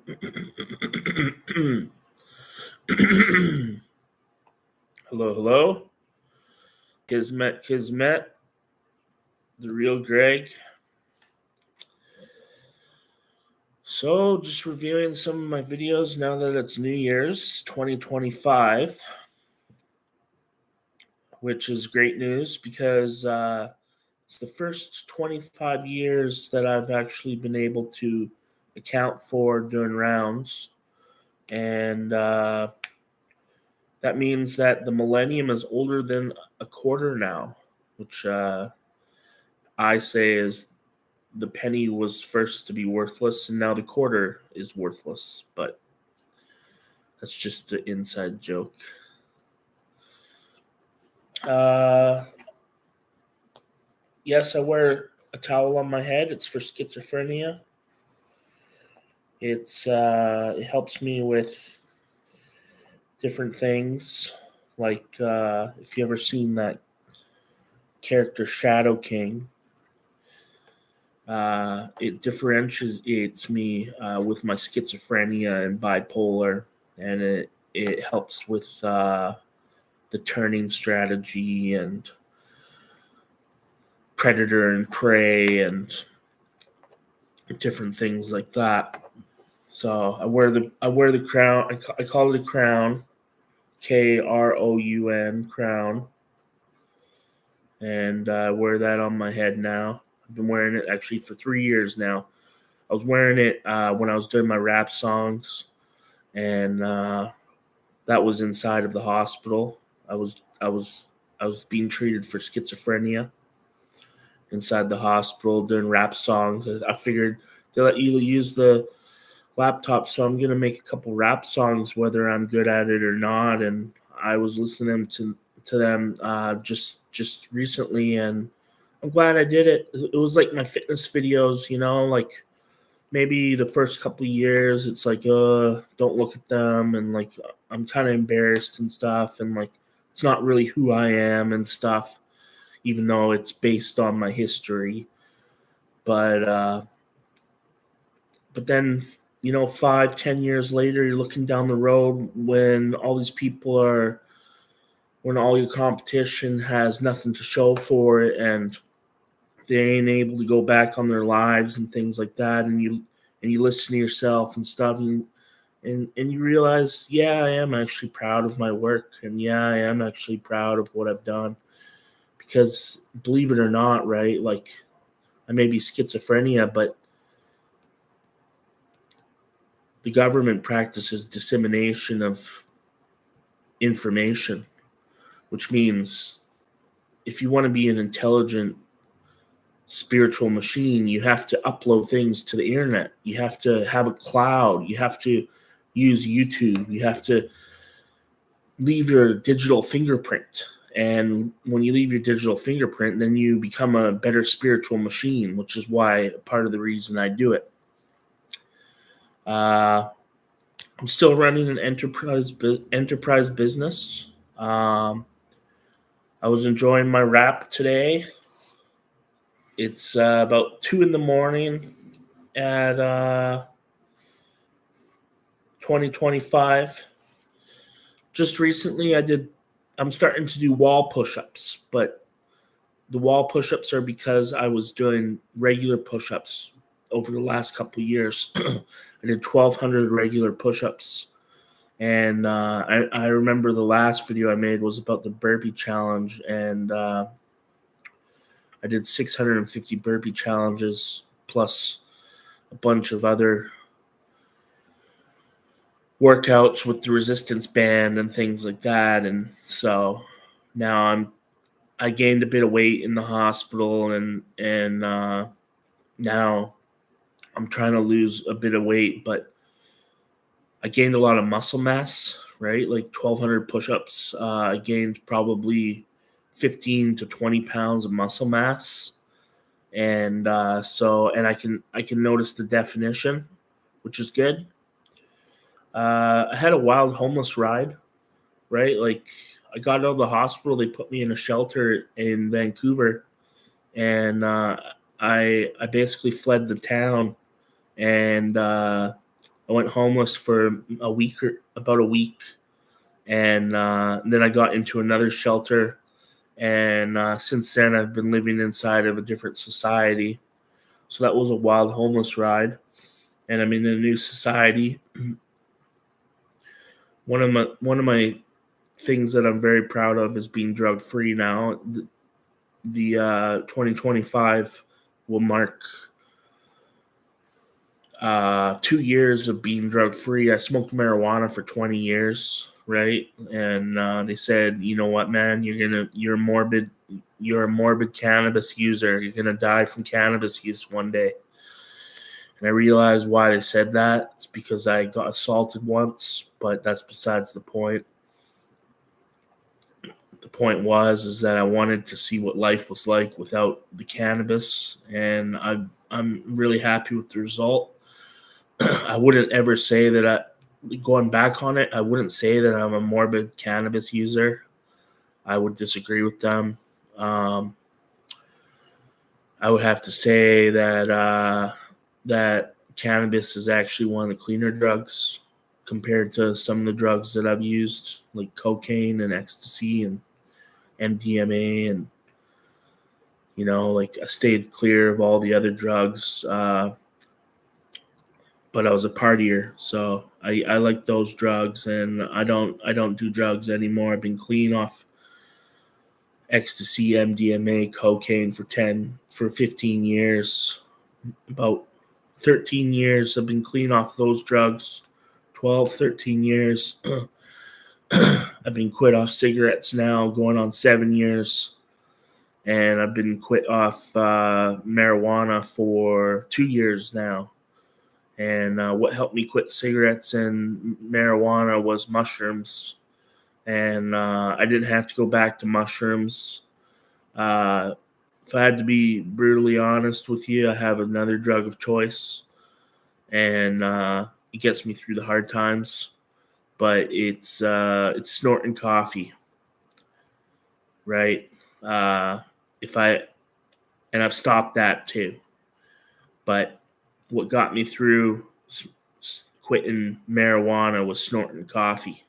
Hello, hello. Kiszmet, the real Gregg. So, just reviewing some of my videos now that it's New Year's 2025, which is great news because it's the first 25 years that I've actually been able to account for during rounds. And that means that the millennium is older than a quarter now, which I say is the penny was first to be worthless, and now the quarter is worthless. But that's just an inside joke. Yes, I wear a towel on my head. It's for schizophrenia. It helps me with different things, like if you ever seen that character Shadow King. It differentiates me with my schizophrenia and bipolar, and it helps with the turning strategy and predator and prey and different things like that. So I wear the crown. I call it a crown, Kroun, crown, and I wear that on my head now. I've been wearing it actually for 3 years now. I was wearing it when I was doing my rap songs, and that was inside of the hospital. I was being treated for schizophrenia inside the hospital doing rap songs. I figured they let you use the laptop, so I'm gonna make a couple rap songs whether I'm good at it or not. And I was listening to them just recently, and I'm glad I did it. It was like my fitness videos, like maybe the first couple of years it's like don't look at them, and like I'm kind of embarrassed and stuff, and like it's not really who I am and stuff, even though it's based on my history. But then 5-10 years later, you're looking down the road when all these people are when all your competition has nothing to show for it, and they ain't able to go back on their lives and things like that, and you listen to yourself and stuff, and you realize, yeah, I am actually proud of my work, and yeah, I am actually proud of what I've done, because believe it or not, right, like I may be schizophrenia, but the government practices dissemination of information, which means if you want to be an intelligent spiritual machine, you have to upload things to the internet. You have to have a cloud. You have to use YouTube. You have to leave your digital fingerprint. And when you leave your digital fingerprint, then you become a better spiritual machine, which is why part of the reason I do it. I'm still running an enterprise business. I was enjoying my rap today. It's about 2 a.m. at 2025. Just recently, I'm starting to do wall push-ups, but the wall push-ups are because I was doing regular push-ups over the last couple of years. I did 1,200 regular push-ups, and I remember the last video I made was about the burpee challenge, and I did 650 burpee challenges plus a bunch of other workouts with the resistance band and things like that. And so now I gained a bit of weight in the hospital, and now I'm trying to lose a bit of weight, but I gained a lot of muscle mass, right? Like 1,200 push-ups. I gained probably 15 to 20 pounds of muscle mass. And and I can notice the definition, which is good. I had a wild homeless ride, right? Like I got out of the hospital, they put me in a shelter in Vancouver, and I basically fled the town, and I went homeless for about a week, and then I got into another shelter. And since then, I've been living inside of a different society. So that was a wild homeless ride, and I'm in a new society. One of my things that I'm very proud of is being drug free now. The 2025 will mark 2 years of being drug free. I smoked marijuana for 20 years, right? And they said, you know what, man, you're a morbid cannabis user. You're gonna die from cannabis use one day. And I realized why they said that. It's because I got assaulted once, but that's besides the point. The point is that I wanted to see what life was like without the cannabis, and I'm really happy with the result. I wouldn't ever say that going back on it, I wouldn't say that I'm a morbid cannabis user. I would disagree with them. I would have to say that cannabis is actually one of the cleaner drugs compared to some of the drugs that I've used, like cocaine and ecstasy and MDMA, and like I stayed clear of all the other drugs. But I was a partier, so I like those drugs, and I don't do drugs anymore. I've been clean off ecstasy, MDMA, cocaine for 15 years. About 13 years I've been clean off those drugs. 12, 13 years. I've been quit off cigarettes now, going on 7 years. And I've been quit off marijuana for 2 years now. And what helped me quit cigarettes and marijuana was mushrooms. And I didn't have to go back to mushrooms. If I had to be brutally honest with you, I have another drug of choice. And it gets me through the hard times. But it's snorting coffee, right? And I've stopped that too. But what got me through quitting marijuana was snorting coffee.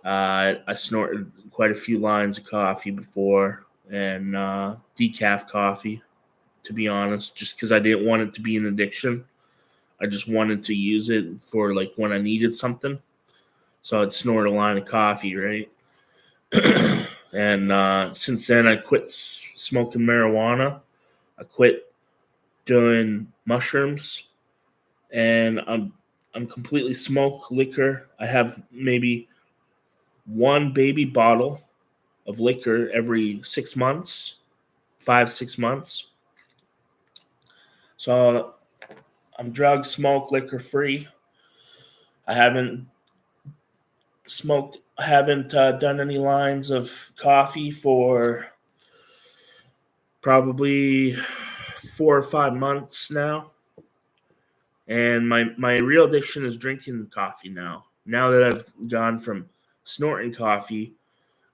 I snorted quite a few lines of coffee before, and decaf coffee, to be honest, just because I didn't want it to be an addiction. I just wanted to use it for like when I needed something. So I'd snort a line of coffee, right? And since then, I quit smoking marijuana. I quit doing mushrooms, and I'm completely smoke liquor. I have maybe one baby bottle of liquor every 6 months, 5-6 months. So I'm drug, smoke, liquor free. I haven't done any lines of coffee for probably 4 or 5 months now. And my real addiction is drinking coffee now. Now that I've gone from snorting coffee,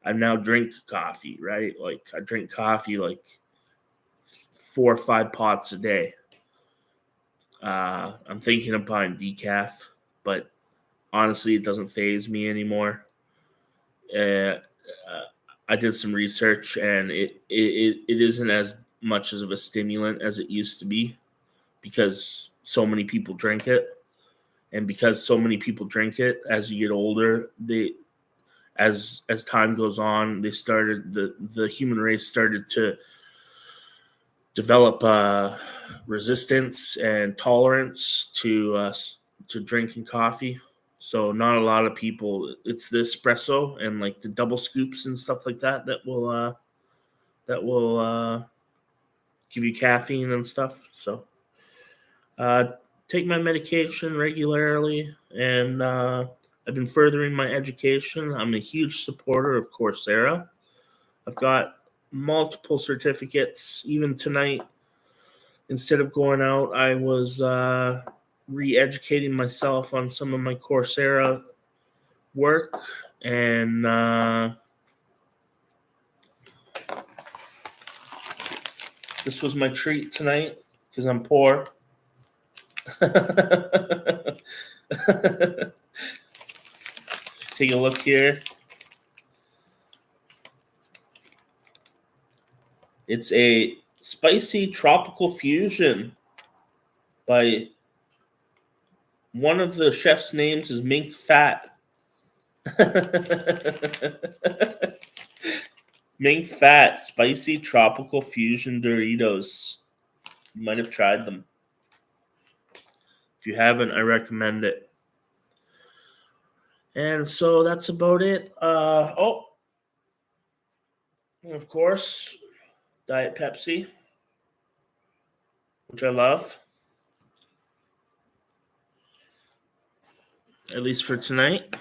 I now drink coffee, right? Like I drink coffee like 4 or 5 pots a day. I'm thinking of buying decaf, but honestly, it doesn't faze me anymore. I did some research, and it isn't as much of a stimulant as it used to be because so many people drink it. And because so many people drink it, as you get older, as time goes on, the human race started to develop resistance and tolerance to drinking coffee. So not a lot of people. It's the espresso and like the double scoops and stuff like that will give you caffeine and stuff. So take my medication regularly, and I've been furthering my education. I'm a huge supporter of Coursera. I've got multiple certificates. Even tonight, instead of going out, I was re-educating myself on some of my Coursera work, and this was my treat tonight because I'm poor. Take a look here. It's a spicy tropical fusion by one of the chef's names is Mink Fat. Mink Fat spicy tropical fusion Doritos. You might have tried them. If you haven't, I recommend it. And so that's about it. Of course, Diet Pepsi, which I love. At least for tonight.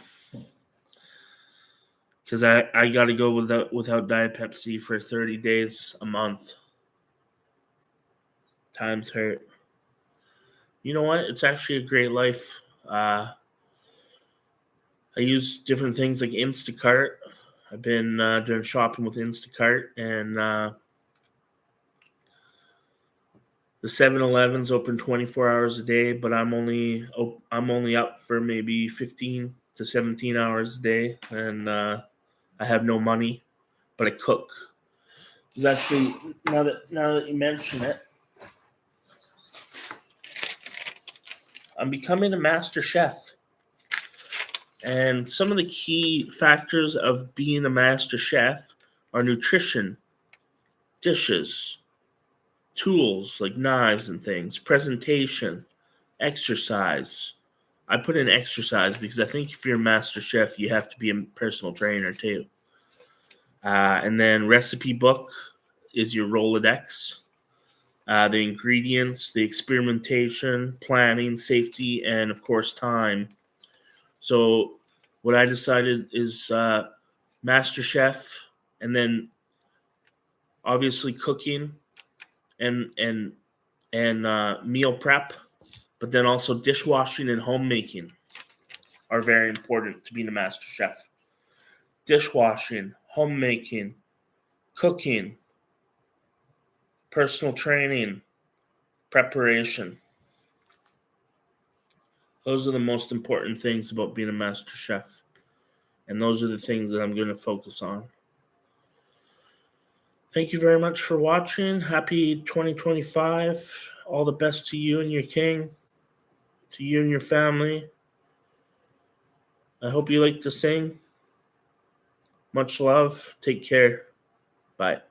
Because I got to go without Diet Pepsi for 30 days a month. Times hurt. You know what? It's actually a great life. I use different things like Instacart. I've been doing shopping with Instacart, and the 7-Eleven's open 24 hours a day, but I'm only up for maybe 15 to 17 hours a day, and I have no money, but I cook. It's actually now that you mention it, I'm becoming a master chef. And some of the key factors of being a master chef are nutrition, dishes, tools like knives and things, presentation, exercise. I put in exercise because I think if you're a master chef, you have to be a personal trainer too. And then recipe book is your Rolodex. The ingredients, the experimentation, planning, safety, and of course time. So what I decided is master chef, and then obviously cooking and meal prep, but then also dishwashing and homemaking are very important to being a master chef. Dishwashing, homemaking, cooking, personal training, preparation. Those are the most important things about being a master chef. And those are the things that I'm going to focus on. Thank you very much for watching. Happy 2025. All the best to you and your king, to you and your family. I hope you like to sing. Much love. Take care. Bye.